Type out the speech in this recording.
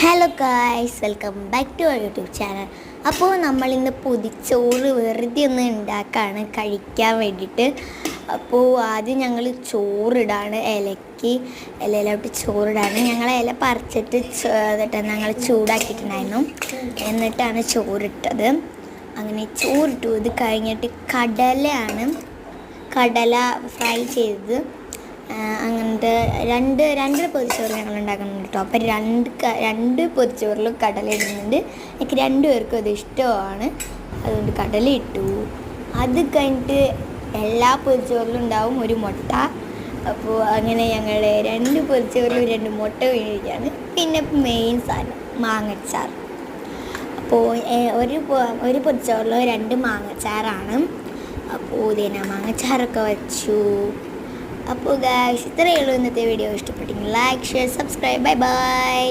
Hello guys, welcome back to our YouTube channel. അപ്പോൾ നമ്മളിന്ന് പൊതിച്ചോറ് വെറുതെ ഒന്ന് ഉണ്ടാക്കുകയാണ് കഴിക്കാൻ വേണ്ടിയിട്ട്. അപ്പോൾ ആദ്യം ഞങ്ങൾ ചോറിടാണ്, ഇലയിലോട്ട് ചോറിടാണ്. ഞങ്ങൾ ഇല പറിച്ചിട്ട് ഞങ്ങൾ ചൂടാക്കിയിട്ടുണ്ടായിരുന്നു, എന്നിട്ടാണ് ചോറിട്ടത്. അങ്ങനെ ചോറിട്ടു. ഇത് കഴിഞ്ഞിട്ട് കടല ഫ്രൈ ചെയ്തത്, അങ്ങനത്തെ രണ്ട് പൊതിച്ചോറ് ഞങ്ങൾ ഉണ്ടാക്കുന്നുണ്ട് കേട്ടോ. അപ്പം രണ്ട് പൊതിച്ചോറിലും കടല ഇടുന്നുണ്ട്. എനിക്ക് രണ്ടുപേർക്കും അത് ഇഷ്ടമാണ്, അതുകൊണ്ട് കടല ഇട്ടു. അത് കഴിഞ്ഞിട്ട് എല്ലാ പൊതിച്ചോറിലും ഉണ്ടാവും ഒരു മുട്ട. അപ്പോൾ അങ്ങനെ ഞങ്ങൾ രണ്ട് പൊതിച്ചോറിലും 2 മുട്ട വീണിരിക്കുകയാണ്. പിന്നെ മെയിൻ സാധനം മാങ്ങച്ചാർ. അപ്പോൾ ഒരു പൊതിച്ചോറിൽ 2 മാങ്ങച്ചാറാണ്. അപ്പോൾ ഇതിനെ മാങ്ങച്ചാറൊക്കെ വെച്ചു. അപ്പോൾ ഗായ്സ്, ഇത്രയേ ഉള്ളൂ ഇന്നത്തെ വീഡിയോ. ഇഷ്ടപ്പെട്ടെങ്കിൽ like, share, subscribe. Bye bye.